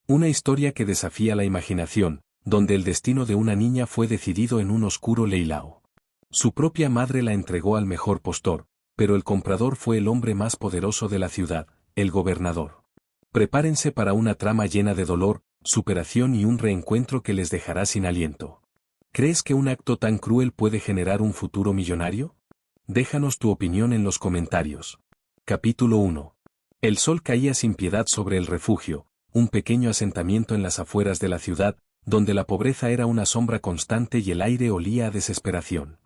Una historia que desafía la imaginación, donde el destino de una niña fue decidido en un oscuro leilao. Su propia madre la entregó al mejor postor, pero el comprador fue el hombre más poderoso de la ciudad, el gobernador. Prepárense para una trama llena de dolor, superación y un reencuentro que les dejará sin aliento. ¿Crees que un acto tan cruel puede generar un futuro millonario? Déjanos tu opinión en los comentarios. Capítulo 1. El sol caía sin piedad sobre el refugio, un pequeño asentamiento en las afueras de la ciudad, donde la pobreza era una sombra constante y el aire olía a desesperación.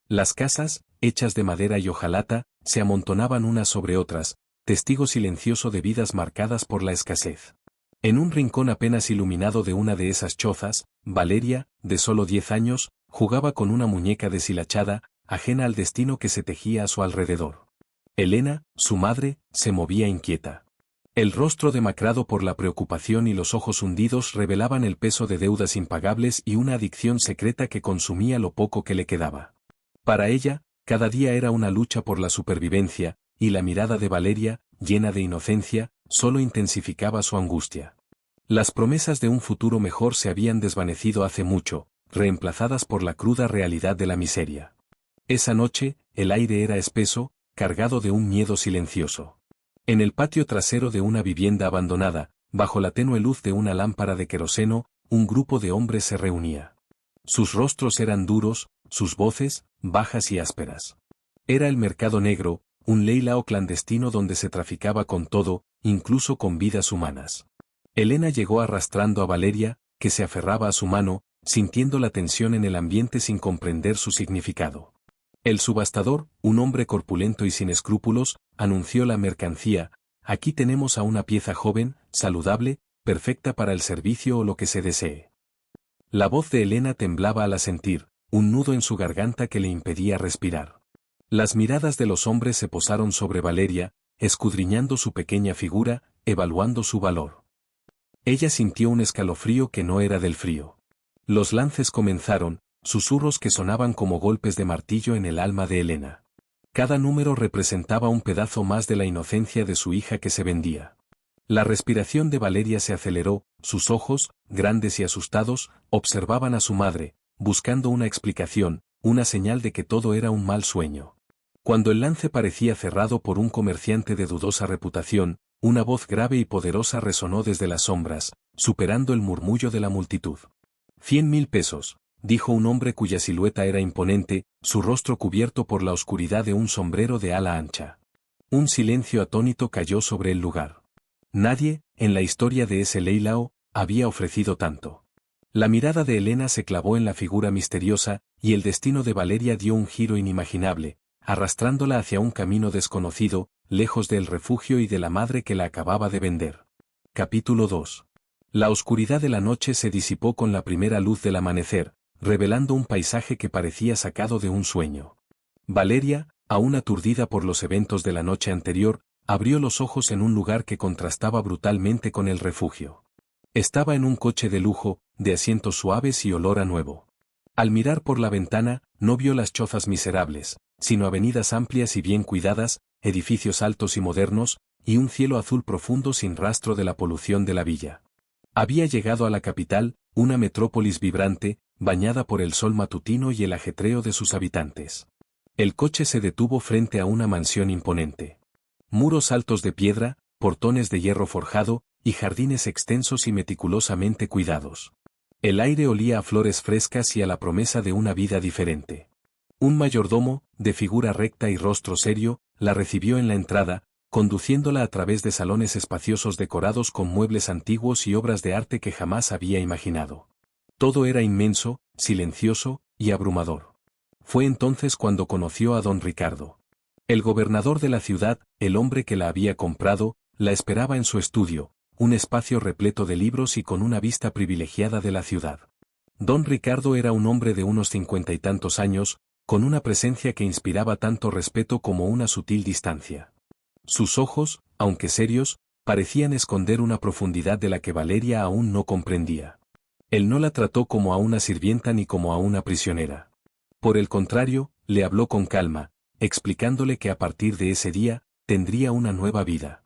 Las casas, hechas de madera y hojalata, se amontonaban unas sobre otras, testigo silencioso de vidas marcadas por la escasez. En un rincón apenas iluminado de una de esas chozas, Valeria, de solo 10 años, jugaba con una muñeca deshilachada, ajena al destino que se tejía a su alrededor. Elena, su madre, se movía inquieta. El rostro demacrado por la preocupación y los ojos hundidos revelaban el peso de deudas impagables y una adicción secreta que consumía lo poco que le quedaba. Para ella, cada día era una lucha por la supervivencia, y la mirada de Valeria, llena de inocencia, solo intensificaba su angustia. Las promesas de un futuro mejor se habían desvanecido hace mucho, reemplazadas por la cruda realidad de la miseria. Esa noche, el aire era espeso, cargado de un miedo silencioso. En el patio trasero de una vivienda abandonada, bajo la tenue luz de una lámpara de queroseno, un grupo de hombres se reunía. Sus rostros eran duros, sus voces, bajas y ásperas. Era el mercado negro, un leilao clandestino donde se traficaba con todo, incluso con vidas humanas. Elena llegó arrastrando a Valeria, que se aferraba a su mano, sintiendo la tensión en el ambiente sin comprender su significado. El subastador, un hombre corpulento y sin escrúpulos, anunció la mercancía: aquí tenemos a una pieza joven, saludable, perfecta para el servicio o lo que se desee. La voz de Elena temblaba al asentir, un nudo en su garganta que le impedía respirar. Las miradas de los hombres se posaron sobre Valeria, escudriñando su pequeña figura, evaluando su valor. Ella sintió un escalofrío que no era del frío. Los lances comenzaron, susurros que sonaban como golpes de martillo en el alma de Elena. Cada número representaba un pedazo más de la inocencia de su hija que se vendía. La respiración de Valeria se aceleró, sus ojos, grandes y asustados, observaban a su madre, buscando una explicación, una señal de que todo era un mal sueño. Cuando el lance parecía cerrado por un comerciante de dudosa reputación, una voz grave y poderosa resonó desde las sombras, superando el murmullo de la multitud. 100.000 pesos, dijo un hombre cuya silueta era imponente, su rostro cubierto por la oscuridad de un sombrero de ala ancha. Un silencio atónito cayó sobre el lugar. Nadie, en la historia de ese leilao, había ofrecido tanto. La mirada de Elena se clavó en la figura misteriosa, y el destino de Valeria dio un giro inimaginable, arrastrándola hacia un camino desconocido, lejos del refugio y de la madre que la acababa de vender. Capítulo 2. La oscuridad de la noche se disipó con la primera luz del amanecer, revelando un paisaje que parecía sacado de un sueño. Valeria, aún aturdida por los eventos de la noche anterior, abrió los ojos en un lugar que contrastaba brutalmente con el refugio. Estaba en un coche de lujo, de asientos suaves y olor a nuevo. Al mirar por la ventana, no vio las chozas miserables, sino avenidas amplias y bien cuidadas, edificios altos y modernos, y un cielo azul profundo sin rastro de la polución de la villa. Había llegado a la capital, una metrópolis vibrante, bañada por el sol matutino y el ajetreo de sus habitantes. El coche se detuvo frente a una mansión imponente. Muros altos de piedra, portones de hierro forjado, y jardines extensos y meticulosamente cuidados. El aire olía a flores frescas y a la promesa de una vida diferente. Un mayordomo, de figura recta y rostro serio, la recibió en la entrada, conduciéndola a través de salones espaciosos decorados con muebles antiguos y obras de arte que jamás había imaginado. Todo era inmenso, silencioso y abrumador. Fue entonces cuando conoció a don Ricardo. El gobernador de la ciudad, el hombre que la había comprado, la esperaba en su estudio, un espacio repleto de libros y con una vista privilegiada de la ciudad. Don Ricardo era un hombre de unos 50 y tantos años, con una presencia que inspiraba tanto respeto como una sutil distancia. Sus ojos, aunque serios, parecían esconder una profundidad de la que Valeria aún no comprendía. Él no la trató como a una sirvienta ni como a una prisionera. Por el contrario, le habló con calma, explicándole que a partir de ese día, tendría una nueva vida.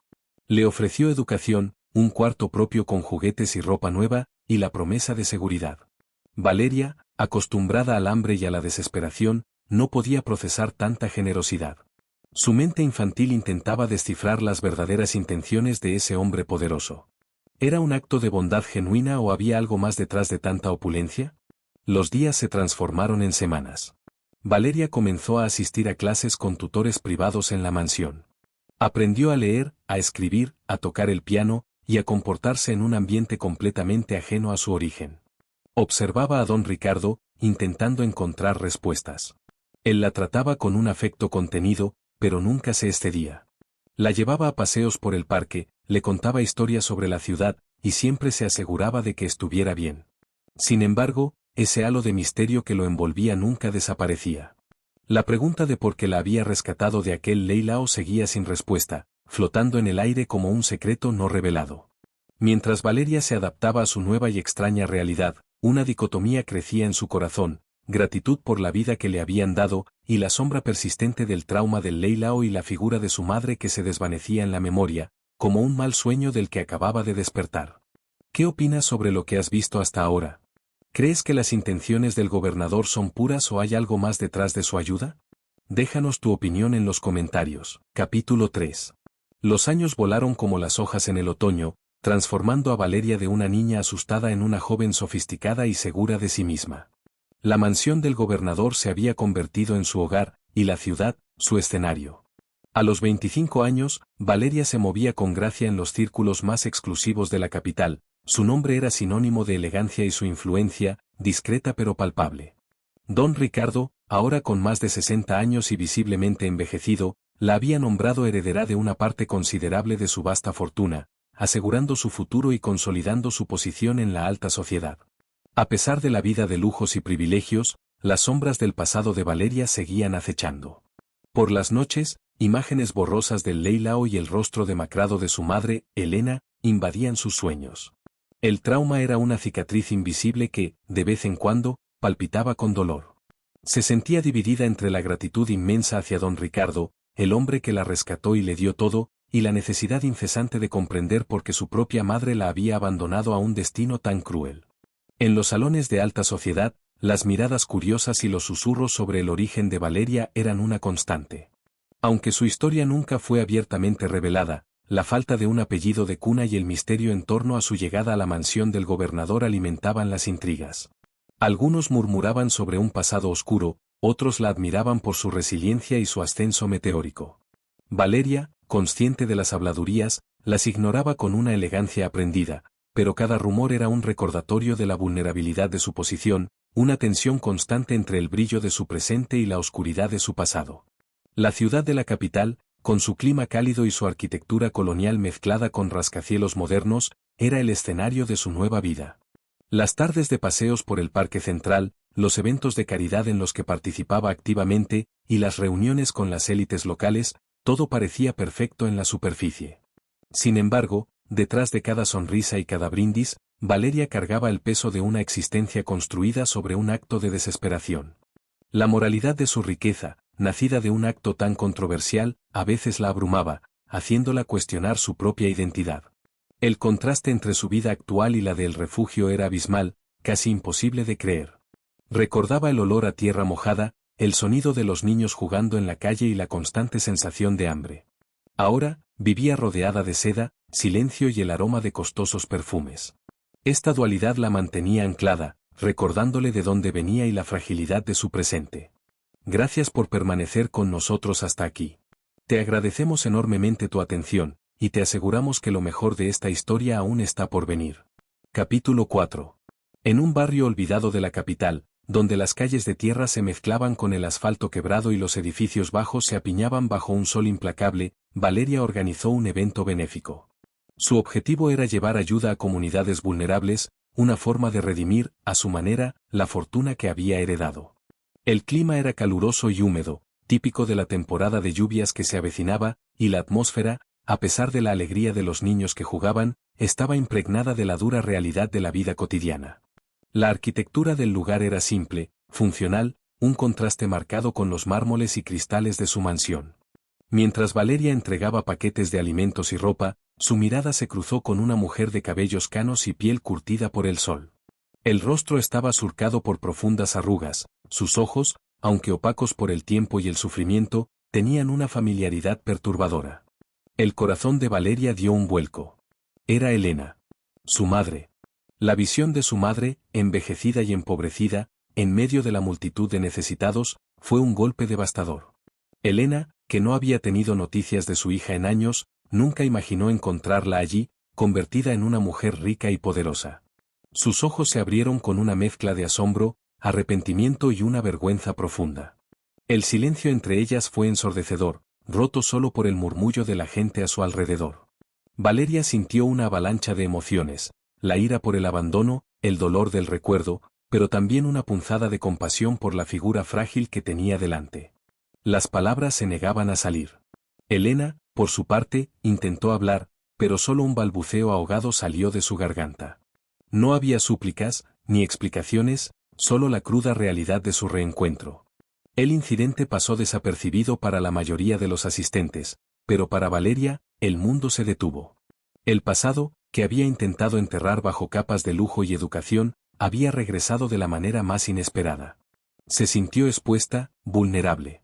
Le ofreció educación, un cuarto propio con juguetes y ropa nueva, y la promesa de seguridad. Valeria, acostumbrada al hambre y a la desesperación, no podía procesar tanta generosidad. Su mente infantil intentaba descifrar las verdaderas intenciones de ese hombre poderoso. ¿Era un acto de bondad genuina o había algo más detrás de tanta opulencia? Los días se transformaron en semanas. Valeria comenzó a asistir a clases con tutores privados en la mansión. Aprendió a leer, a escribir, a tocar el piano, y a comportarse en un ambiente completamente ajeno a su origen. Observaba a don Ricardo, intentando encontrar respuestas. Él la trataba con un afecto contenido, pero nunca se excedía. La llevaba a paseos por el parque, le contaba historias sobre la ciudad, y siempre se aseguraba de que estuviera bien. Sin embargo, ese halo de misterio que lo envolvía nunca desaparecía. La pregunta de por qué la había rescatado de aquel Leilao seguía sin respuesta, flotando en el aire como un secreto no revelado. Mientras Valeria se adaptaba a su nueva y extraña realidad, una dicotomía crecía en su corazón, gratitud por la vida que le habían dado, y la sombra persistente del trauma del Leilao y la figura de su madre que se desvanecía en la memoria, como un mal sueño del que acababa de despertar. ¿Qué opinas sobre lo que has visto hasta ahora? ¿Crees que las intenciones del gobernador son puras o hay algo más detrás de su ayuda? Déjanos tu opinión en los comentarios. Capítulo 3. Los años volaron como las hojas en el otoño, transformando a Valeria de una niña asustada en una joven sofisticada y segura de sí misma. La mansión del gobernador se había convertido en su hogar, y la ciudad, su escenario. A los 25 años, Valeria se movía con gracia en los círculos más exclusivos de la capital. Su nombre era sinónimo de elegancia y su influencia, discreta pero palpable. Don Ricardo, ahora con más de 60 años y visiblemente envejecido, la había nombrado heredera de una parte considerable de su vasta fortuna, asegurando su futuro y consolidando su posición en la alta sociedad. A pesar de la vida de lujos y privilegios, las sombras del pasado de Valeria seguían acechando. Por las noches, imágenes borrosas del Leilao y el rostro demacrado de su madre, Elena, invadían sus sueños. El trauma era una cicatriz invisible que, de vez en cuando, palpitaba con dolor. Se sentía dividida entre la gratitud inmensa hacia don Ricardo, el hombre que la rescató y le dio todo, y la necesidad incesante de comprender por qué su propia madre la había abandonado a un destino tan cruel. En los salones de alta sociedad, las miradas curiosas y los susurros sobre el origen de Valeria eran una constante. Aunque su historia nunca fue abiertamente revelada, la falta de un apellido de cuna y el misterio en torno a su llegada a la mansión del gobernador alimentaban las intrigas. Algunos murmuraban sobre un pasado oscuro, otros la admiraban por su resiliencia y su ascenso meteórico. Valeria, consciente de las habladurías, las ignoraba con una elegancia aprendida, pero cada rumor era un recordatorio de la vulnerabilidad de su posición, una tensión constante entre el brillo de su presente y la oscuridad de su pasado. La ciudad de la capital, con su clima cálido y su arquitectura colonial mezclada con rascacielos modernos, era el escenario de su nueva vida. Las tardes de paseos por el Parque Central, los eventos de caridad en los que participaba activamente, y las reuniones con las élites locales, todo parecía perfecto en la superficie. Sin embargo, detrás de cada sonrisa y cada brindis, Valeria cargaba el peso de una existencia construida sobre un acto de desesperación. La moralidad de su riqueza, nacida de un acto tan controversial, a veces la abrumaba, haciéndola cuestionar su propia identidad. El contraste entre su vida actual y la del refugio era abismal, casi imposible de creer. Recordaba el olor a tierra mojada, el sonido de los niños jugando en la calle y la constante sensación de hambre. Ahora, vivía rodeada de seda, silencio y el aroma de costosos perfumes. Esta dualidad la mantenía anclada, recordándole de dónde venía y la fragilidad de su presente. Gracias por permanecer con nosotros hasta aquí. Te agradecemos enormemente tu atención, y te aseguramos que lo mejor de esta historia aún está por venir. Capítulo 4. En un barrio olvidado de la capital, donde las calles de tierra se mezclaban con el asfalto quebrado y los edificios bajos se apiñaban bajo un sol implacable, Valeria organizó un evento benéfico. Su objetivo era llevar ayuda a comunidades vulnerables, una forma de redimir, a su manera, la fortuna que había heredado. El clima era caluroso y húmedo, típico de la temporada de lluvias que se avecinaba, y la atmósfera, a pesar de la alegría de los niños que jugaban, estaba impregnada de la dura realidad de la vida cotidiana. La arquitectura del lugar era simple, funcional, un contraste marcado con los mármoles y cristales de su mansión. Mientras Valeria entregaba paquetes de alimentos y ropa, Su mirada se cruzó con una mujer de cabellos canos y piel curtida por el sol. El rostro estaba surcado por profundas arrugas, sus ojos, aunque opacos por el tiempo y el sufrimiento, tenían una familiaridad perturbadora. El corazón de Valeria dio un vuelco. Era Elena. Su madre. La visión de su madre, envejecida y empobrecida, en medio de la multitud de necesitados, fue un golpe devastador. Elena, que no había tenido noticias de su hija en años, nunca imaginó encontrarla allí, convertida en una mujer rica y poderosa. Sus ojos se abrieron con una mezcla de asombro, arrepentimiento y una vergüenza profunda. El silencio entre ellas fue ensordecedor, roto solo por el murmullo de la gente a su alrededor. Valeria sintió una avalancha de emociones, la ira por el abandono, el dolor del recuerdo, pero también una punzada de compasión por la figura frágil que tenía delante. Las palabras se negaban a salir. Elena, por su parte, intentó hablar, pero solo un balbuceo ahogado salió de su garganta. No había súplicas, ni explicaciones, solo la cruda realidad de su reencuentro. El incidente pasó desapercibido para la mayoría de los asistentes, pero para Valeria, el mundo se detuvo. El pasado, que había intentado enterrar bajo capas de lujo y educación, había regresado de la manera más inesperada. Se sintió expuesta, vulnerable.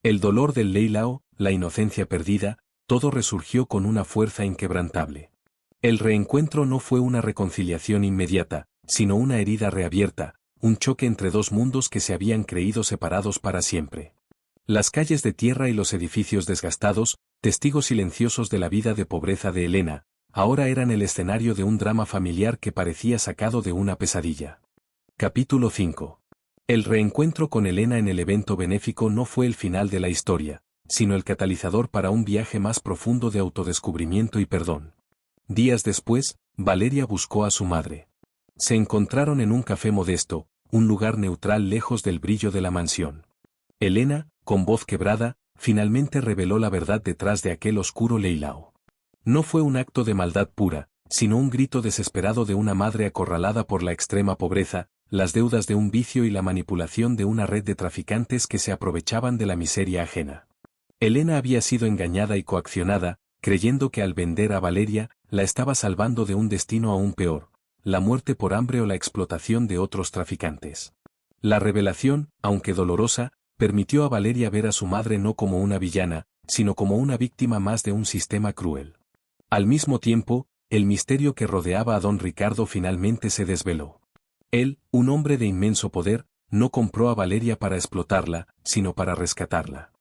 El dolor del Leilao, la inocencia perdida, todo resurgió con una fuerza inquebrantable. El reencuentro no fue una reconciliación inmediata, sino una herida reabierta, un choque entre dos mundos que se habían creído separados para siempre. Las calles de tierra y los edificios desgastados, testigos silenciosos de la vida de pobreza de Elena, ahora eran el escenario de un drama familiar que parecía sacado de una pesadilla. Capítulo 5. El reencuentro con Elena en el evento benéfico no fue el final de la historia, sino el catalizador para un viaje más profundo de autodescubrimiento y perdón. Días después, Valeria buscó a su madre. Se encontraron en un café modesto, un lugar neutral lejos del brillo de la mansión. Elena, con voz quebrada, finalmente reveló la verdad detrás de aquel oscuro Leilao. No fue un acto de maldad pura, sino un grito desesperado de una madre acorralada por la extrema pobreza, las deudas de un vicio y la manipulación de una red de traficantes que se aprovechaban de la miseria ajena. Elena había sido engañada y coaccionada, creyendo que al vender a Valeria, la estaba salvando de un destino aún peor, la muerte por hambre o la explotación de otros traficantes. La revelación, aunque dolorosa, permitió a Valeria ver a su madre no como una villana, sino como una víctima más de un sistema cruel. Al mismo tiempo, el misterio que rodeaba a don Ricardo finalmente se desveló. Él, un hombre de inmenso poder, no compró a Valeria para explotarla, sino para rescatarla.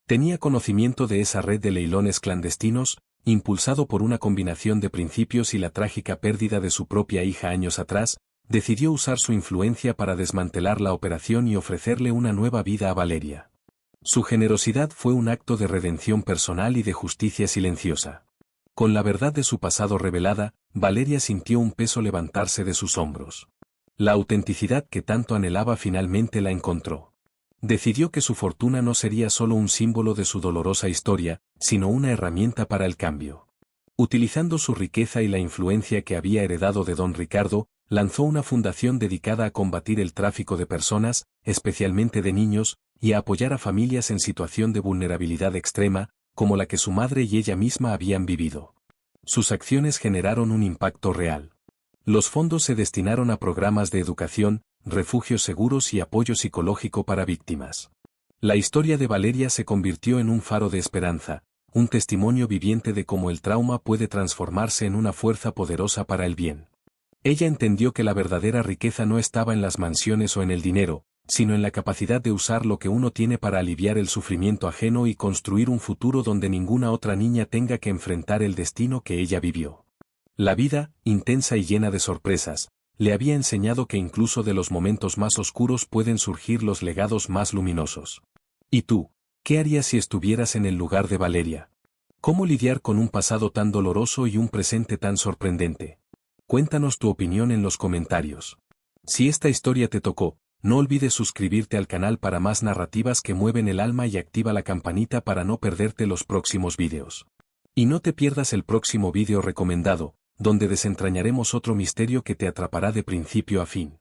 Tenía conocimiento de esa red de leilones clandestinos, impulsado por una combinación de principios y la trágica pérdida de su propia hija años atrás, decidió usar su influencia para desmantelar la operación y ofrecerle una nueva vida a Valeria. Su generosidad fue un acto de redención personal y de justicia silenciosa. Con la verdad de su pasado revelada, Valeria sintió un peso levantarse de sus hombros. La autenticidad que tanto anhelaba finalmente la encontró. Decidió que su fortuna no sería solo un símbolo de su dolorosa historia, sino una herramienta para el cambio. Utilizando su riqueza y la influencia que había heredado de don Ricardo, lanzó una fundación dedicada a combatir el tráfico de personas, especialmente de niños, y a apoyar a familias en situación de vulnerabilidad extrema, como la que su madre y ella misma habían vivido. Sus acciones generaron un impacto real. Los fondos se destinaron a programas de educación, refugios seguros y apoyo psicológico para víctimas. La historia de Valeria se convirtió en un faro de esperanza, un testimonio viviente de cómo el trauma puede transformarse en una fuerza poderosa para el bien. Ella entendió que la verdadera riqueza no estaba en las mansiones o en el dinero, sino en la capacidad de usar lo que uno tiene para aliviar el sufrimiento ajeno y construir un futuro donde ninguna otra niña tenga que enfrentar el destino que ella vivió. La vida, intensa y llena de sorpresas, le había enseñado que incluso de los momentos más oscuros pueden surgir los legados más luminosos. ¿Y tú, qué harías si estuvieras en el lugar de Valeria? ¿Cómo lidiar con un pasado tan doloroso y un presente tan sorprendente? Cuéntanos tu opinión en los comentarios. Si esta historia te tocó, no olvides suscribirte al canal para más narrativas que mueven el alma y activa la campanita para no perderte los próximos vídeos. Y no te pierdas el próximo vídeo recomendado, donde desentrañaremos otro misterio que te atrapará de principio a fin.